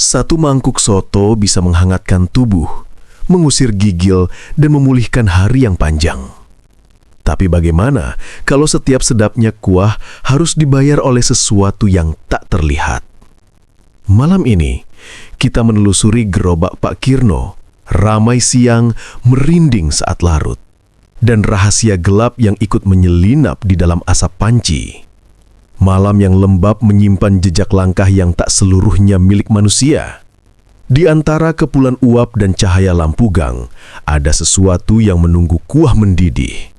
Satu mangkuk soto bisa menghangatkan tubuh, mengusir gigil, dan memulihkan hari yang panjang. Tapi bagaimana kalau setiap sedapnya kuah harus dibayar oleh sesuatu yang tak terlihat? Malam ini, kita menelusuri gerobak Pak Kirno, ramai siang, merinding saat larut, dan rahasia gelap yang ikut menyelinap di dalam asap panci. Malam yang lembab menyimpan jejak langkah yang tak seluruhnya milik manusia. Di antara kepulan uap dan cahaya lampu gang, ada sesuatu yang menunggu kuah mendidih.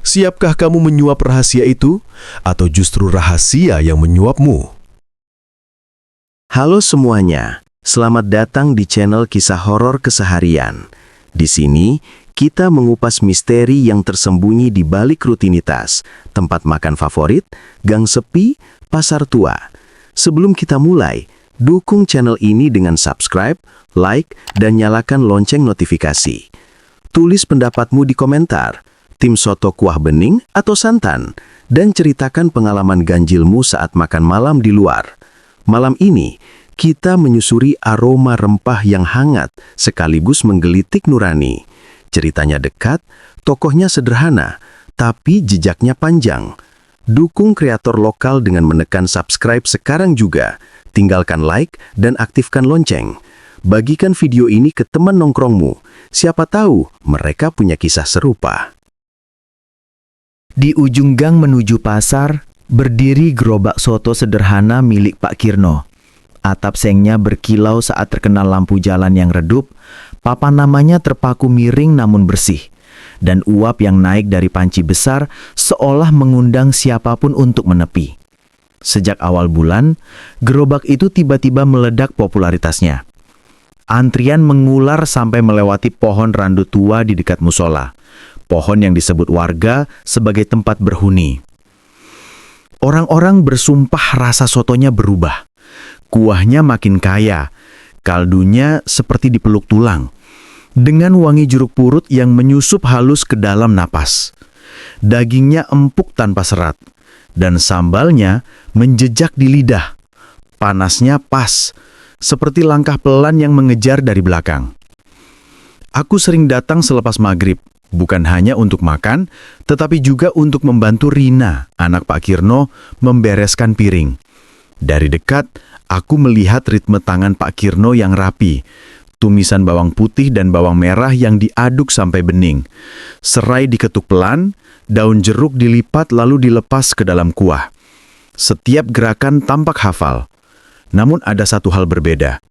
Siapkah kamu menyuap rahasia itu, atau justru rahasia yang menyuapmu? Halo semuanya, selamat datang di channel Kisah Horor Keseharian. Di sini, kita mengupas misteri yang tersembunyi di balik rutinitas, tempat makan favorit, gang sepi, pasar tua. Sebelum kita mulai, dukung channel ini dengan subscribe, like, dan nyalakan lonceng notifikasi. Tulis pendapatmu di komentar, tim soto kuah bening atau santan, dan ceritakan pengalaman ganjilmu saat makan malam di luar. Malam ini, kita menyusuri aroma rempah yang hangat sekaligus menggelitik nurani. Ceritanya dekat, tokohnya sederhana, tapi jejaknya panjang. Dukung kreator lokal dengan menekan subscribe sekarang juga. Tinggalkan like dan aktifkan lonceng. Bagikan video ini ke teman nongkrongmu. Siapa tahu mereka punya kisah serupa. Di ujung gang menuju pasar, berdiri gerobak soto sederhana milik Pak Kirno. Atap sengnya berkilau saat terkena lampu jalan yang redup, papan namanya terpaku miring namun bersih, dan uap yang naik dari panci besar seolah mengundang siapapun untuk menepi. Sejak awal bulan, gerobak itu tiba-tiba meledak popularitasnya. Antrian mengular sampai melewati pohon randu tua di dekat musola, pohon yang disebut warga sebagai tempat berhuni. Orang-orang bersumpah rasa sotonya berubah. Kuahnya makin kaya, kaldunya seperti dipeluk tulang, dengan wangi jeruk purut yang menyusup halus ke dalam napas. Dagingnya empuk tanpa serat, dan sambalnya menjejak di lidah. Panasnya pas, seperti langkah pelan yang mengejar dari belakang. Aku sering datang selepas maghrib, bukan hanya untuk makan, tetapi juga untuk membantu Rina, anak Pak Kirno, membereskan piring. Dari dekat, aku melihat ritme tangan Pak Kirno yang rapi, tumisan bawang putih dan bawang merah yang diaduk sampai bening. Serai diketuk pelan, daun jeruk dilipat lalu dilepas ke dalam kuah. Setiap gerakan tampak hafal. Namun ada satu hal berbeda.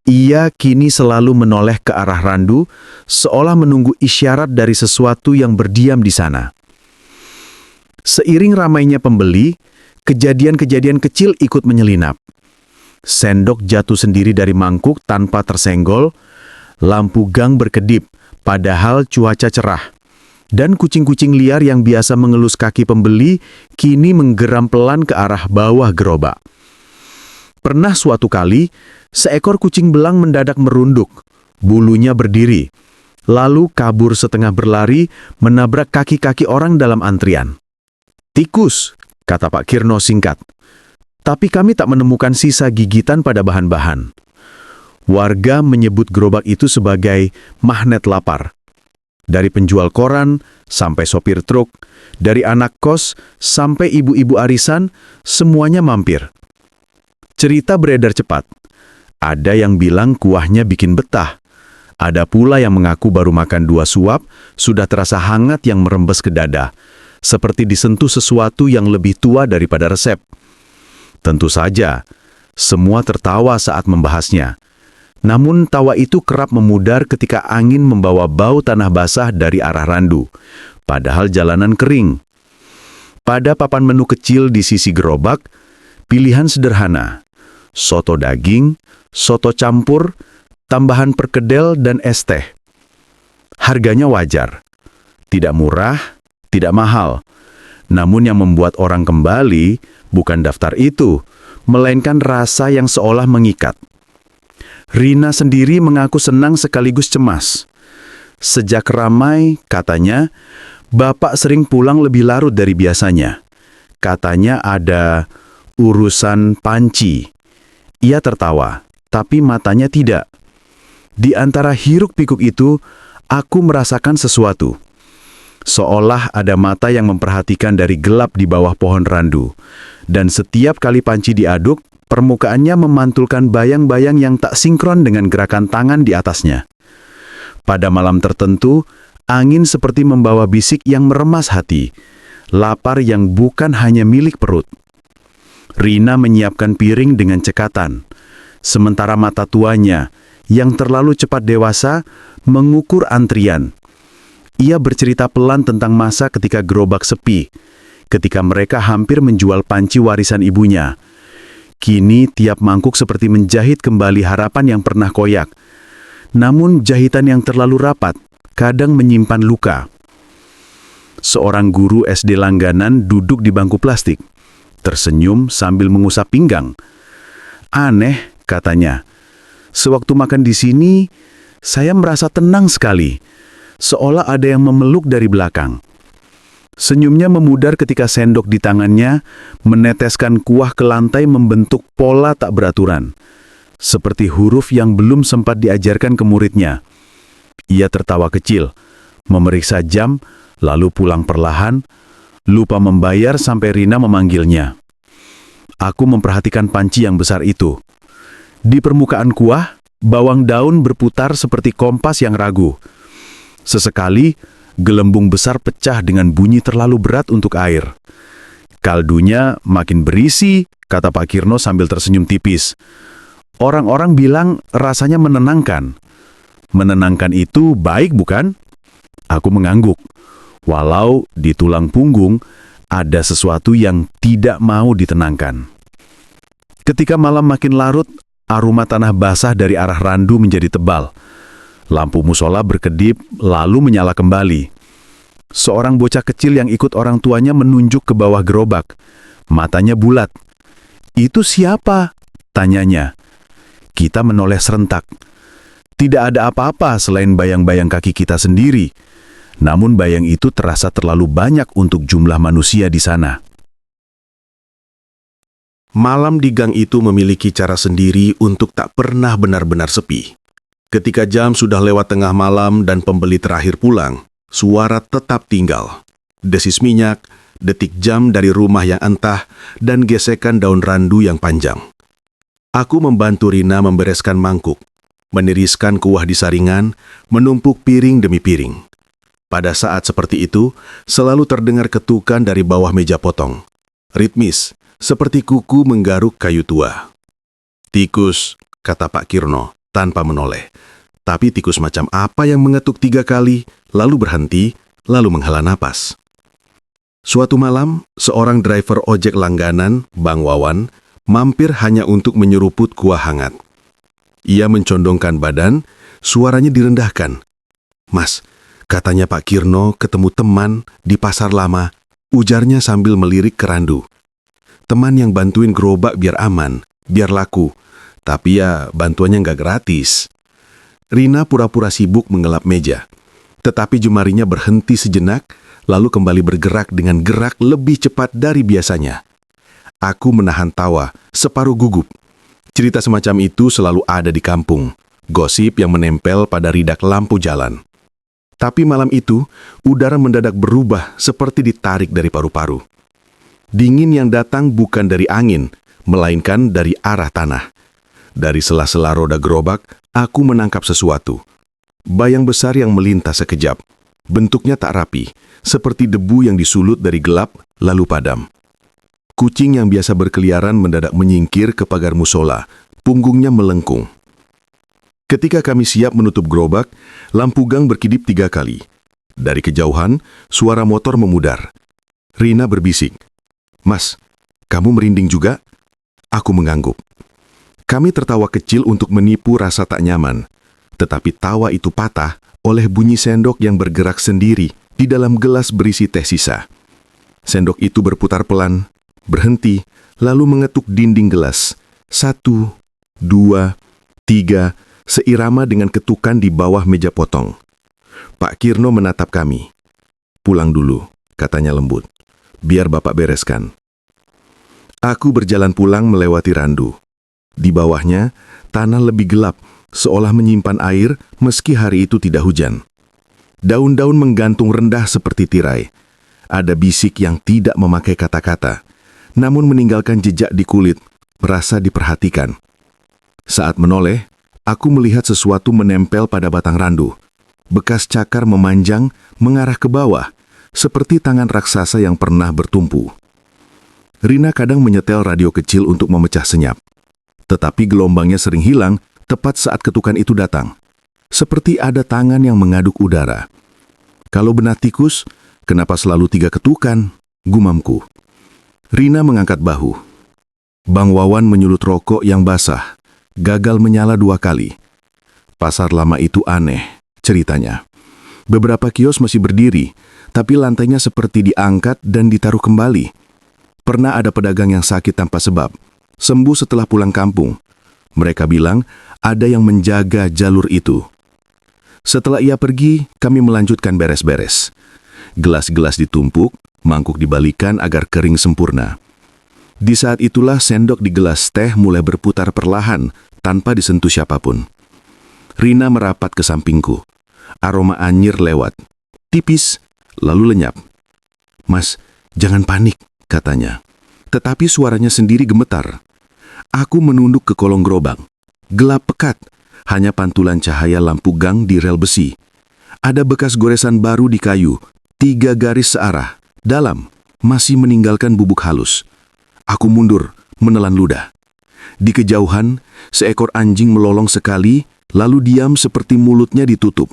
Ia kini selalu menoleh ke arah randu, seolah menunggu isyarat dari sesuatu yang berdiam di sana. Seiring ramainya pembeli, kejadian-kejadian kecil ikut menyelinap. Sendok jatuh sendiri dari mangkuk tanpa tersenggol, lampu gang berkedip, padahal cuaca cerah. Dan kucing-kucing liar yang biasa mengelus kaki pembeli, kini menggeram pelan ke arah bawah gerobak. Pernah suatu kali, seekor kucing belang mendadak merunduk, bulunya berdiri, lalu kabur setengah berlari, menabrak kaki-kaki orang dalam antrian. "Tikus," kata Pak Kirno singkat. Tapi kami tak menemukan sisa gigitan pada bahan-bahan. Warga menyebut gerobak itu sebagai magnet lapar. Dari penjual koran sampai sopir truk, dari anak kos sampai ibu-ibu arisan, semuanya mampir. Cerita beredar cepat. Ada yang bilang kuahnya bikin betah. Ada pula yang mengaku baru makan 2 suap, sudah terasa hangat yang merembes ke dada, seperti disentuh sesuatu yang lebih tua daripada resep. Tentu saja, semua tertawa saat membahasnya. Namun tawa itu kerap memudar ketika angin membawa bau tanah basah dari arah randu, padahal jalanan kering. Pada papan menu kecil di sisi gerobak, pilihan sederhana: soto daging, soto campur, tambahan perkedel, dan es teh. Harganya wajar. Tidak murah, tidak mahal. Namun yang membuat orang kembali bukan daftar itu, melainkan rasa yang seolah mengikat. Rina sendiri mengaku senang sekaligus cemas. Sejak ramai, katanya, bapak sering pulang lebih larut dari biasanya. Katanya ada urusan panci. Ia tertawa. tapi matanya tidak. Di antara hiruk-pikuk itu, aku merasakan sesuatu. Seolah ada mata yang memperhatikan dari gelap di bawah pohon randu. Dan setiap kali panci diaduk, permukaannya memantulkan bayang-bayang yang tak sinkron dengan gerakan tangan di atasnya. Pada malam tertentu, angin seperti membawa bisik yang meremas hati, lapar yang bukan hanya milik perut. Rina menyiapkan piring dengan cekatan, sementara mata tuanya, yang terlalu cepat dewasa, mengukur antrian. Ia bercerita pelan tentang masa ketika gerobak sepi, ketika mereka hampir menjual panci warisan ibunya. Kini tiap mangkuk seperti menjahit kembali harapan yang pernah koyak. Namun jahitan yang terlalu rapat kadang menyimpan luka. Seorang guru SD langganan duduk di bangku plastik, tersenyum sambil mengusap pinggang. Aneh, katanya. Sewaktu makan di sini, saya merasa tenang sekali, seolah ada yang memeluk dari belakang. Senyumnya memudar ketika sendok di tangannya meneteskan kuah ke lantai membentuk pola tak beraturan, seperti huruf yang belum sempat diajarkan ke muridnya. Ia tertawa kecil, memeriksa jam, lalu pulang perlahan, lupa membayar sampai Rina memanggilnya. Aku memperhatikan panci yang besar itu. Di permukaan kuah, bawang daun berputar seperti kompas yang ragu. Sesekali, gelembung besar pecah dengan bunyi terlalu berat untuk air. Kaldunya makin berisi, kata Pak Kirno sambil tersenyum tipis. Orang-orang bilang rasanya menenangkan. Menenangkan itu baik, bukan? Aku mengangguk. Walau di tulang punggung ada sesuatu yang tidak mau ditenangkan. Ketika malam makin larut, aroma tanah basah dari arah randu menjadi tebal. Lampu musola berkedip lalu menyala kembali. Seorang bocah kecil yang ikut orang tuanya menunjuk ke bawah gerobak. Matanya bulat. "Itu siapa?" tanyanya. Kita menoleh serentak. Tidak ada apa-apa selain bayang-bayang kaki kita sendiri. Namun bayang itu terasa terlalu banyak untuk jumlah manusia di sana. Malam di gang itu memiliki cara sendiri untuk tak pernah benar-benar sepi. Ketika jam sudah lewat tengah malam dan pembeli terakhir pulang, suara tetap tinggal. Desis minyak, detik jam dari rumah yang entah, dan gesekan daun randu yang panjang. Aku membantu Rina membereskan mangkuk, meniriskan kuah di saringan, menumpuk piring demi piring. Pada saat seperti itu, selalu terdengar ketukan dari bawah meja potong. Ritmis, seperti kuku menggaruk kayu tua. "Tikus," kata Pak Kirno, tanpa menoleh. Tapi tikus macam apa yang mengetuk 3 kali, lalu berhenti, lalu menghela napas? Suatu malam, seorang driver ojek langganan, Bang Wawan, mampir hanya untuk menyeruput kuah hangat. Ia mencondongkan badan, suaranya direndahkan. "Mas, katanya Pak Kirno ketemu teman di pasar lama," ujarnya sambil melirik ke randu. "Teman yang bantuin gerobak biar aman, biar laku. Tapi ya bantuannya nggak gratis." Rina pura-pura sibuk mengelap meja. Tetapi jemarinya berhenti sejenak, lalu kembali bergerak dengan gerak lebih cepat dari biasanya. Aku menahan tawa, separuh gugup. Cerita semacam itu selalu ada di kampung. Gosip yang menempel pada ridak lampu jalan. Tapi malam itu, udara mendadak berubah seperti ditarik dari paru-paru. Dingin yang datang bukan dari angin, melainkan dari arah tanah. Dari sela-sela roda gerobak, aku menangkap sesuatu. Bayang besar yang melintas sekejap. Bentuknya tak rapi, seperti debu yang disulut dari gelap, lalu padam. Kucing yang biasa berkeliaran mendadak menyingkir ke pagar musola, punggungnya melengkung. Ketika kami siap menutup gerobak, lampu gang berkedip 3 kali. Dari kejauhan, suara motor memudar. Rina berbisik, "Mas, kamu merinding juga?" Aku mengangguk. Kami tertawa kecil untuk menipu rasa tak nyaman. Tetapi tawa itu patah oleh bunyi sendok yang bergerak sendiri di dalam gelas berisi teh sisa. Sendok itu berputar pelan, berhenti, lalu mengetuk dinding gelas. 1, 2, 3, seirama dengan ketukan di bawah meja potong. Pak Kirno menatap kami. "Pulang dulu," katanya lembut. "Biar Bapak bereskan." Aku berjalan pulang melewati randu. Di bawahnya, Tanah lebih gelap, seolah menyimpan air meski hari itu tidak hujan. Daun-daun menggantung rendah seperti tirai. Ada bisik yang tidak memakai kata-kata, namun meninggalkan jejak di kulit, merasa diperhatikan. Saat menoleh, aku melihat sesuatu menempel pada batang randu. Bekas cakar memanjang mengarah ke bawah, seperti tangan raksasa yang pernah bertumpu. Rina kadang menyetel radio kecil untuk memecah senyap. Tetapi gelombangnya sering hilang tepat saat ketukan itu datang. Seperti ada tangan yang mengaduk udara. Kalau benar tikus, kenapa selalu 3 ketukan? Gumamku. Rina mengangkat bahu. Bang Wawan menyulut rokok yang basah. Gagal menyala 2 kali. Pasar lama itu aneh, ceritanya. Beberapa kios masih berdiri, tapi lantainya seperti diangkat dan ditaruh kembali. Pernah ada pedagang yang sakit tanpa sebab, sembuh setelah pulang kampung. Mereka bilang ada yang menjaga jalur itu. Setelah ia pergi, kami melanjutkan beres-beres. Gelas-gelas ditumpuk, mangkuk dibalikan agar kering sempurna. Di saat itulah sendok di gelas teh mulai berputar perlahan tanpa disentuh siapapun. Rina merapat ke sampingku. Aroma anyir lewat. Tipis, lalu lenyap. "Mas, jangan panik," katanya. Tetapi suaranya sendiri gemetar. Aku menunduk ke kolong gerobak. Gelap pekat, hanya pantulan cahaya lampu gang di rel besi. Ada bekas goresan baru di kayu, 3 garis searah, dalam, masih meninggalkan bubuk halus. Aku mundur, menelan ludah. Di kejauhan, seekor anjing melolong sekali, lalu diam seperti mulutnya ditutup.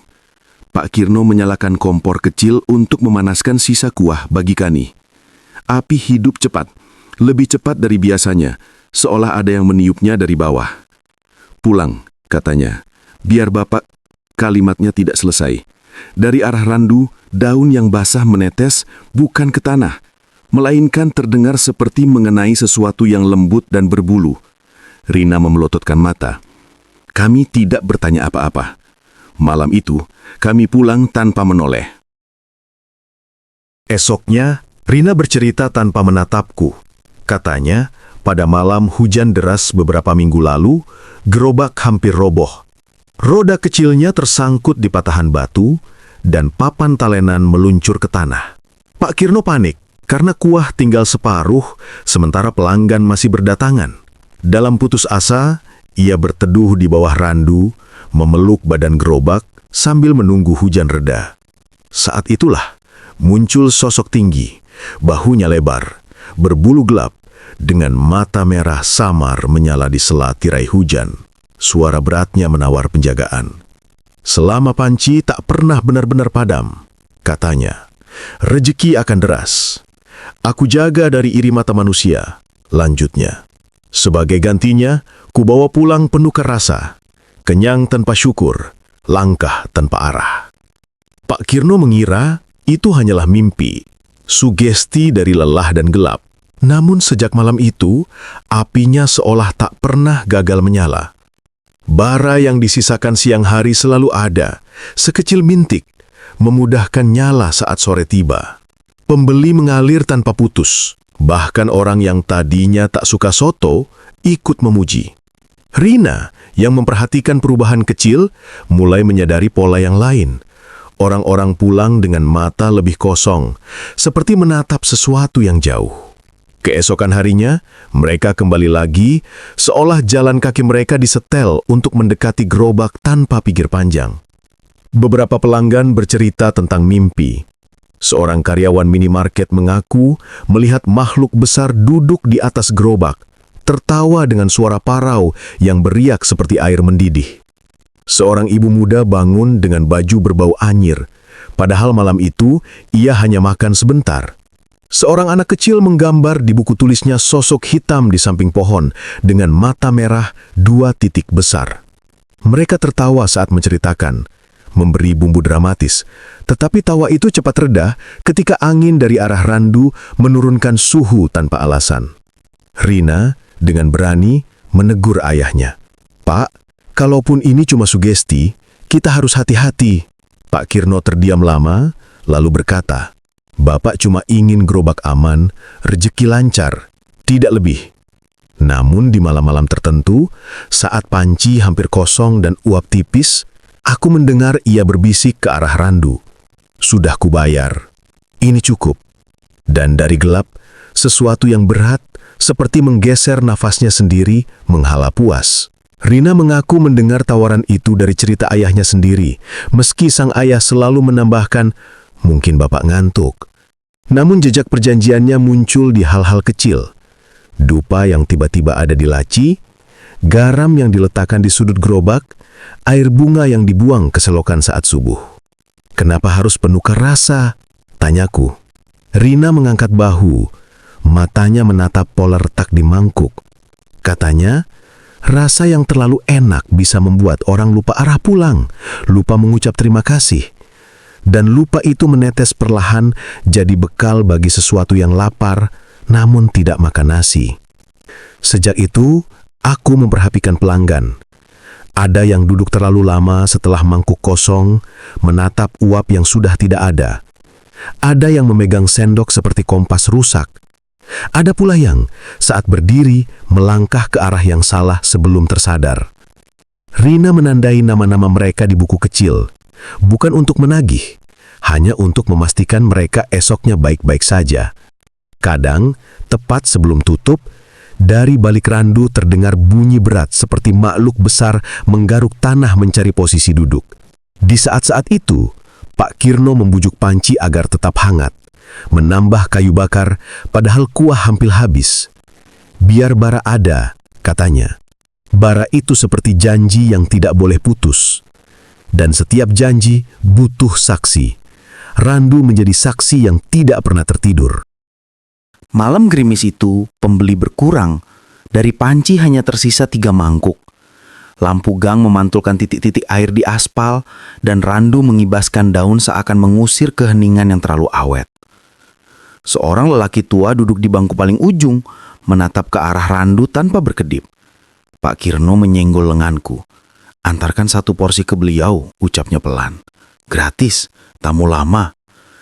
Pak Kirno menyalakan kompor kecil untuk memanaskan sisa kuah bagi Kani. Api hidup cepat, lebih cepat dari biasanya, seolah ada yang meniupnya dari bawah. "Pulang," katanya. "Biar Bapak..." Kalimatnya tidak selesai. Dari arah randu, daun yang basah menetes bukan ke tanah, melainkan terdengar seperti mengenai sesuatu yang lembut dan berbulu. Rina memelototkan mata. Kami tidak bertanya apa-apa. Malam itu, kami pulang tanpa menoleh. Esoknya, Rina bercerita tanpa menatapku. Katanya, pada malam hujan deras beberapa minggu lalu, gerobak hampir roboh. Roda kecilnya tersangkut di patahan batu, dan papan talenan meluncur ke tanah. Pak Kirno panik, karena kuah tinggal separuh, sementara pelanggan masih berdatangan. Dalam putus asa, ia berteduh di bawah randu, memeluk badan gerobak sambil menunggu hujan reda. Saat itulah, muncul sosok tinggi, bahunya lebar, berbulu gelap, dengan mata merah samar menyala di sela tirai hujan. Suara beratnya menawar penjagaan. "Selama panci tak pernah benar-benar padam," katanya. "Rejeki akan deras. Aku jaga dari iri mata manusia," lanjutnya. "Sebagai gantinya, kubawa pulang penuh rasa, kenyang tanpa syukur, langkah tanpa arah." Pak Kirno mengira itu hanyalah mimpi, sugesti dari lelah dan gelap. Namun sejak malam itu, apinya seolah tak pernah gagal menyala. Bara yang disisakan siang hari selalu ada, sekecil bintik, memudahkan nyala saat sore tiba. Pembeli mengalir tanpa putus, bahkan orang yang tadinya tak suka soto, ikut memuji. Rina, yang memperhatikan perubahan kecil, mulai menyadari pola yang lain. Orang-orang pulang dengan mata lebih kosong, seperti menatap sesuatu yang jauh. Keesokan harinya, mereka kembali lagi, seolah jalan kaki mereka disetel untuk mendekati gerobak tanpa pikir panjang. Beberapa pelanggan bercerita tentang mimpi. Seorang karyawan minimarket mengaku melihat makhluk besar duduk di atas gerobak, tertawa dengan suara parau yang beriak seperti air mendidih. Seorang ibu muda bangun dengan baju berbau anyir, padahal malam itu ia hanya makan sebentar. Seorang anak kecil menggambar di buku tulisnya sosok hitam di samping pohon dengan mata merah 2 titik besar. Mereka tertawa saat menceritakan, memberi bumbu dramatis, tetapi tawa itu cepat reda ketika angin dari arah randu menurunkan suhu tanpa alasan. Rina dengan berani menegur ayahnya. "Pak, kalaupun ini cuma sugesti, kita harus hati-hati." Pak Kirno terdiam lama, lalu berkata, "Bapak cuma ingin gerobak aman, rejeki lancar, tidak lebih." Namun di malam-malam tertentu, saat panci hampir kosong dan uap tipis, aku mendengar ia berbisik ke arah Randu. "Sudah kubayar. Ini cukup." Dan dari gelap, sesuatu yang berat seperti menggeser nafasnya sendiri menghala puas. Rina mengaku mendengar tawaran itu dari cerita ayahnya sendiri, meski sang ayah selalu menambahkan, "Mungkin bapak ngantuk." Namun jejak perjanjiannya muncul di hal-hal kecil. Dupa yang tiba-tiba ada di laci, garam yang diletakkan di sudut gerobak, air bunga yang dibuang ke selokan saat subuh. "Kenapa harus penukar rasa?" tanyaku. Rina mengangkat bahu, matanya menatap pola retak di mangkuk. Katanya, rasa yang terlalu enak bisa membuat orang lupa arah pulang, lupa mengucap terima kasih. Dan lupa itu menetes perlahan jadi bekal bagi sesuatu yang lapar, namun tidak makan nasi. Sejak itu, aku memperhatikan pelanggan. Ada yang duduk terlalu lama setelah mangkuk kosong, menatap uap yang sudah tidak ada. Ada yang memegang sendok seperti kompas rusak. Ada pula yang, saat berdiri, melangkah ke arah yang salah sebelum tersadar. Rina menandai nama-nama mereka di buku kecil, bukan untuk menagih, hanya untuk memastikan mereka esoknya baik-baik saja. Kadang, tepat sebelum tutup, dari balik randu terdengar bunyi berat seperti makhluk besar menggaruk tanah mencari posisi duduk. Di saat-saat itu, Pak Kirno membujuk panci agar tetap hangat, menambah kayu bakar, padahal kuah hampir habis. "Biar bara ada," katanya. Bara itu seperti janji yang tidak boleh putus. Dan setiap janji butuh saksi. Randu menjadi saksi yang tidak pernah tertidur. Malam gerimis itu, pembeli berkurang. Dari panci hanya tersisa 3 mangkuk. Lampu gang memantulkan titik-titik air di aspal, dan Randu mengibaskan daun seakan mengusir keheningan yang terlalu awet. Seorang lelaki tua duduk di bangku paling ujung, menatap ke arah Randu tanpa berkedip. Pak Kirno menyenggol lenganku. "Antarkan 1 porsi ke beliau," ucapnya pelan. "Gratis, tamu lama,"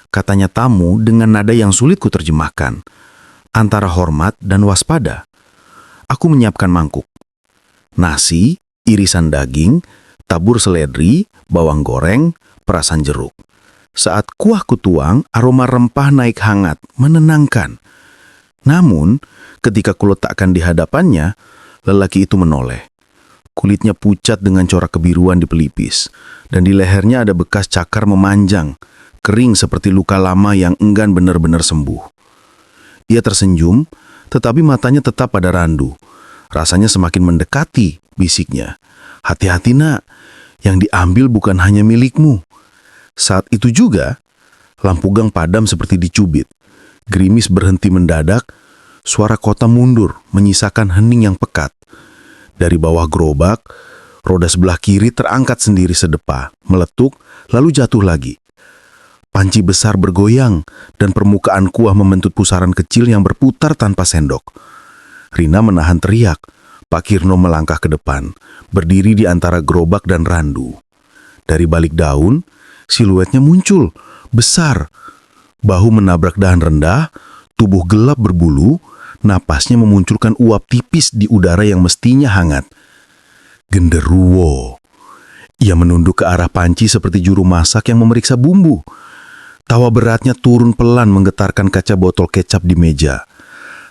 katanya tamu dengan nada yang sulit kuterjemahkan. Antara hormat dan waspada. Aku menyiapkan mangkuk. Nasi, irisan daging, tabur seledri, bawang goreng, perasan jeruk. Saat kuah kutuang, aroma rempah naik hangat, menenangkan. Namun, ketika kuletakkan di hadapannya, lelaki itu menoleh. Kulitnya pucat dengan corak kebiruan di pelipis, dan di lehernya ada bekas cakar memanjang, kering seperti luka lama yang enggan benar-benar sembuh. Ia tersenyum, tetapi matanya tetap pada Randu. Rasanya semakin mendekati, bisiknya. "Hati-hati nak, yang diambil bukan hanya milikmu." Saat itu juga, lampu gang padam seperti dicubit. Gerimis berhenti mendadak, suara kota mundur, menyisakan hening yang pekat. Dari bawah gerobak, roda sebelah kiri terangkat sendiri sedepa, meletuk, lalu jatuh lagi. Panci besar bergoyang, dan permukaan kuah membentuk pusaran kecil yang berputar tanpa sendok. Rina menahan teriak. Pak Kirno melangkah ke depan, berdiri di antara gerobak dan Randu. Dari balik daun, siluetnya muncul, besar. Bahu menabrak dahan rendah, tubuh gelap berbulu, napasnya memunculkan uap tipis di udara yang mestinya hangat. Genderuwo. Ia menunduk ke arah panci seperti juru masak yang memeriksa bumbu. Tawa beratnya turun pelan menggetarkan kaca botol kecap di meja.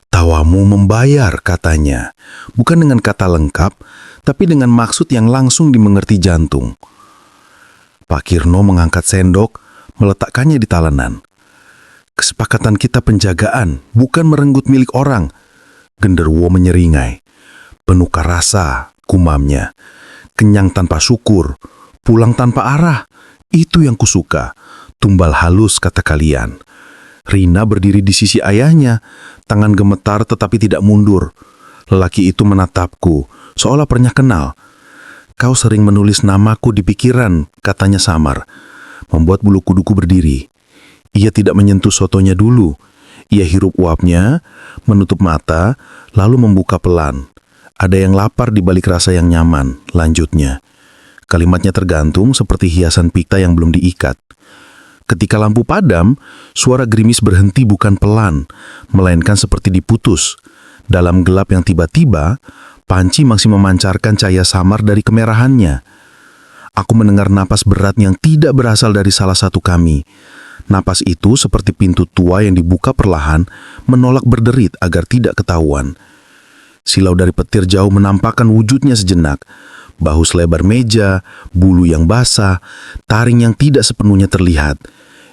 "Tawamu membayar," katanya. Bukan dengan kata lengkap, tapi dengan maksud yang langsung dimengerti jantung. Pak Kirno mengangkat sendok, meletakkannya di talenan. "Kesepakatan kita penjagaan, bukan merenggut milik orang." Genderuwo menyeringai. "Penukar rasa," kumamnya. "Kenyang tanpa syukur, pulang tanpa arah. Itu yang kusuka. Tumbal halus, kata kalian." Rina berdiri di sisi ayahnya, tangan gemetar tetapi tidak mundur. Lelaki itu menatapku, seolah pernah kenal. "Kau sering menulis namaku di pikiran," katanya samar, membuat bulu kuduku berdiri. Ia tidak menyentuh sotonya dulu. Ia hirup uapnya, menutup mata, lalu membuka pelan. "Ada yang lapar di balik rasa yang nyaman," lanjutnya. Kalimatnya tergantung seperti hiasan pita yang belum diikat. Ketika lampu padam, suara gerimis berhenti bukan pelan, melainkan seperti diputus. Dalam gelap yang tiba-tiba, panci masih memancarkan cahaya samar dari kemerahannya. Aku mendengar napas berat yang tidak berasal dari salah satu kami. Napas itu seperti pintu tua yang dibuka perlahan, menolak berderit agar tidak ketahuan. Silau dari petir jauh menampakkan wujudnya sejenak. Bahu selebar meja, bulu yang basah, taring yang tidak sepenuhnya terlihat.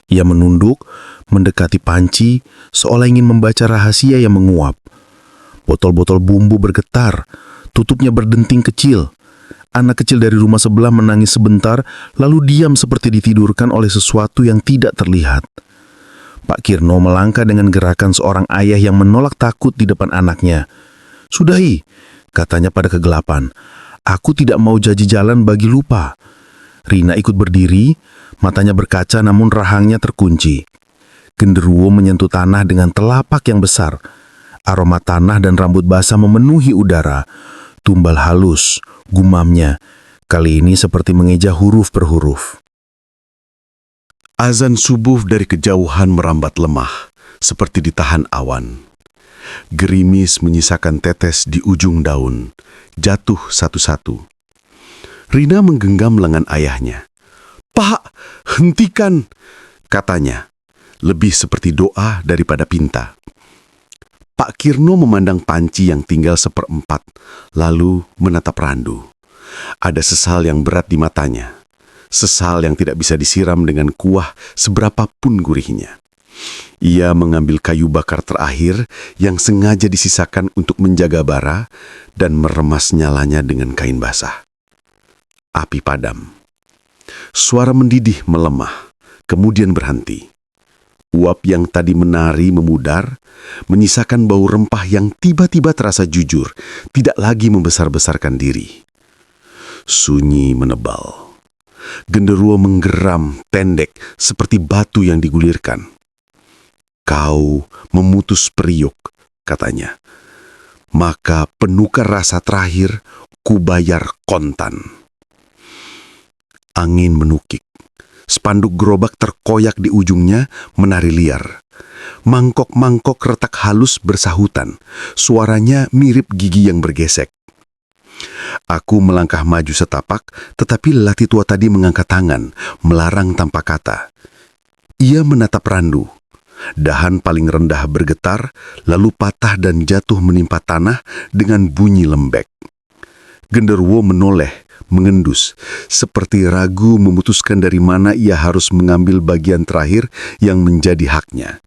Ia menunduk, mendekati panci, seolah ingin membaca rahasia yang menguap. Botol-botol bumbu bergetar, tutupnya berdenting kecil. Anak kecil dari rumah sebelah menangis sebentar, lalu diam seperti ditidurkan oleh sesuatu yang tidak terlihat. Pak Kirno melangkah dengan gerakan seorang ayah yang menolak takut di depan anaknya. "Sudahi," katanya pada kegelapan. "Aku tidak mau janji jalan bagi lupa." Rina ikut berdiri, matanya berkaca namun rahangnya terkunci. Genderuwo menyentuh tanah dengan telapak yang besar. Aroma tanah dan rambut basah memenuhi udara. Tumbal halus, gumamnya. Kali ini seperti mengeja huruf per huruf. Azan subuh dari kejauhan merambat lemah, seperti ditahan awan. Gerimis menyisakan tetes di ujung daun, jatuh satu-satu. Rina menggenggam lengan ayahnya. "Pak, hentikan!" katanya, lebih seperti doa daripada pinta. Pak Kirno memandang panci yang tinggal seperempat, lalu menatap Randu. Ada sesal yang berat di matanya. Sesal yang tidak bisa disiram dengan kuah seberapapun gurihnya. Ia mengambil kayu bakar terakhir yang sengaja disisakan untuk menjaga bara dan meremas nyalanya dengan kain basah. Api padam. Suara mendidih melemah, kemudian berhenti. Uap yang tadi menari memudar, menyisakan bau rempah yang tiba-tiba terasa jujur, tidak lagi membesar-besarkan diri. Sunyi menebal. Genderuwo menggeram, pendek, seperti batu yang digulirkan. "Kau memutus periuk," katanya. "Maka penukar rasa terakhir, kubayar kontan." Angin menukik. Spanduk gerobak terkoyak di ujungnya, menari liar. Mangkok-mangkok retak halus bersahutan. Suaranya mirip gigi yang bergesek. Aku melangkah maju setapak, tetapi lelaki tua tadi mengangkat tangan, melarang tanpa kata. Ia menatap Randu. Dahan paling rendah bergetar, lalu patah dan jatuh menimpa tanah dengan bunyi lembek. Genderuwo menoleh, mengendus, seperti ragu memutuskan dari mana ia harus mengambil bagian terakhir yang menjadi haknya.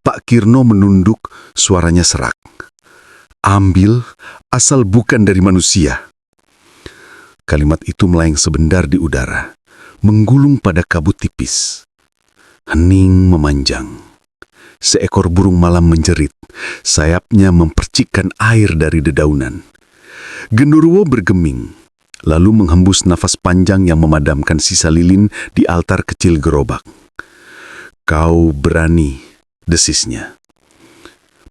Pak Kirno menunduk, suaranya serak. "Ambil, asal bukan dari manusia." Kalimat itu melayang sebentar di udara, menggulung pada kabut tipis. Hening memanjang. Seekor burung malam menjerit, sayapnya mempercikkan air dari dedaunan. Genderuwo bergeming, lalu menghembus nafas panjang yang memadamkan sisa lilin di altar kecil gerobak. "Kau berani," desisnya.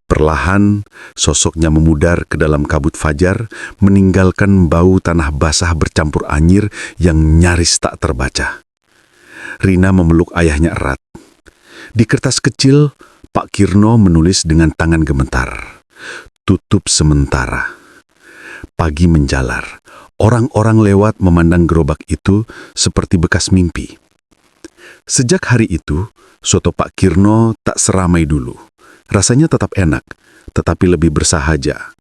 Perlahan, sosoknya memudar ke dalam kabut fajar, meninggalkan bau tanah basah bercampur anyir yang nyaris tak terbaca. Rina memeluk ayahnya erat. Di kertas kecil, Pak Kirno menulis dengan tangan gemetar. "Tutup sementara." Pagi menjalar. Orang-orang lewat memandang gerobak itu seperti bekas mimpi. Sejak hari itu, soto Pak Kirno tak seramai dulu. Rasanya tetap enak, tetapi lebih bersahaja.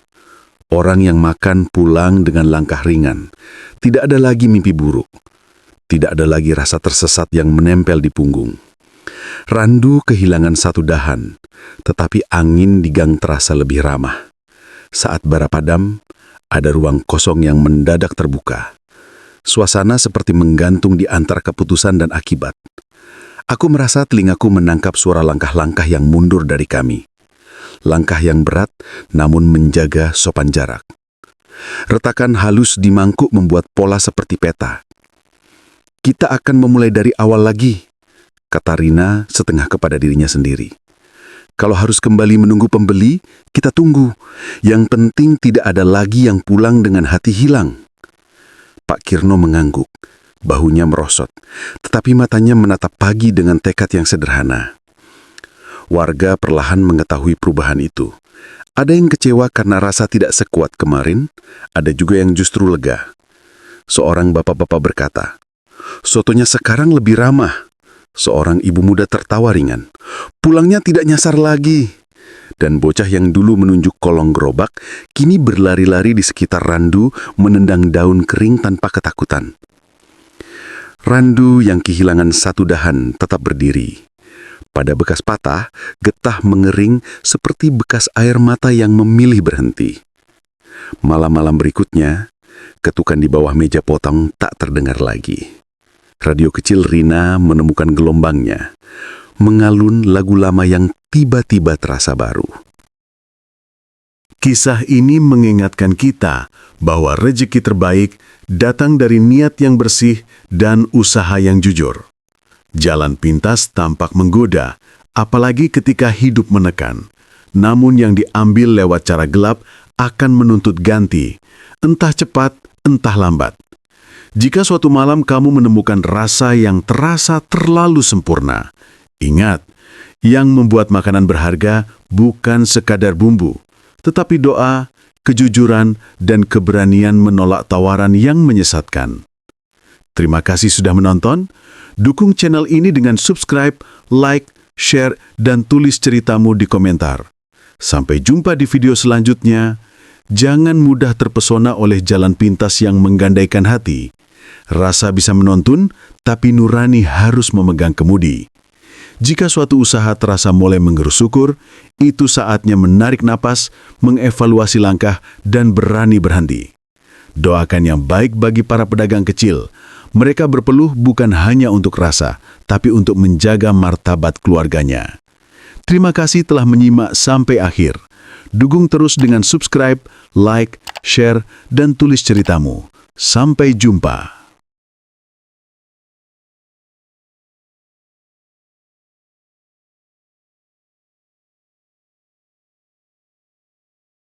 Orang yang makan pulang dengan langkah ringan. Tidak ada lagi mimpi buruk. Tidak ada lagi rasa tersesat yang menempel di punggung. Randu kehilangan satu dahan, tetapi angin di gang terasa lebih ramah. Saat bara padam, ada ruang kosong yang mendadak terbuka. Suasana seperti menggantung di antara keputusan dan akibat. Aku merasa telingaku menangkap suara langkah-langkah yang mundur dari kami. Langkah yang berat, namun menjaga sopan jarak. Retakan halus di mangkuk membuat pola seperti peta. "Kita akan memulai dari awal lagi," kata Rina setengah kepada dirinya sendiri. "Kalau harus kembali menunggu pembeli, kita tunggu. Yang penting tidak ada lagi yang pulang dengan hati hilang." Pak Kirno mengangguk, bahunya merosot, tetapi matanya menatap pagi dengan tekad yang sederhana. Warga perlahan mengetahui perubahan itu. Ada yang kecewa karena rasa tidak sekuat kemarin, ada juga yang justru lega. Seorang bapak-bapak berkata, "Sotonya sekarang lebih ramah." Seorang ibu muda tertawa ringan, "Pulangnya tidak nyasar lagi." Dan bocah yang dulu menunjuk kolong gerobak, kini berlari-lari di sekitar Randu menendang daun kering tanpa ketakutan. Randu yang kehilangan satu dahan tetap berdiri. Pada bekas patah, getah mengering seperti bekas air mata yang memilih berhenti. Malam-malam berikutnya, ketukan di bawah meja potong tak terdengar lagi. Radio kecil Rina menemukan gelombangnya, mengalun lagu lama yang tiba-tiba terasa baru. Kisah ini mengingatkan kita bahwa rezeki terbaik datang dari niat yang bersih dan usaha yang jujur. Jalan pintas tampak menggoda, apalagi ketika hidup menekan. Namun yang diambil lewat cara gelap akan menuntut ganti, entah cepat, entah lambat. Jika suatu malam kamu menemukan rasa yang terasa terlalu sempurna, ingat, yang membuat makanan berharga bukan sekadar bumbu, tetapi doa, kejujuran, dan keberanian menolak tawaran yang menyesatkan. Terima kasih sudah menonton. Dukung channel ini dengan subscribe, like, share, dan tulis ceritamu di komentar. Sampai jumpa di video selanjutnya. Jangan mudah terpesona oleh jalan pintas yang menggandaikan hati. Rasa bisa menuntun, tapi nurani harus memegang kemudi. Jika suatu usaha terasa mulai menggerus syukur, itu saatnya menarik napas, mengevaluasi langkah, dan berani berhenti. Doakan yang baik bagi para pedagang kecil. Mereka berpeluh bukan hanya untuk rasa, tapi untuk menjaga martabat keluarganya. Terima kasih telah menyimak sampai akhir. Dukung terus dengan subscribe, like, share, dan tulis ceritamu. Sampai jumpa.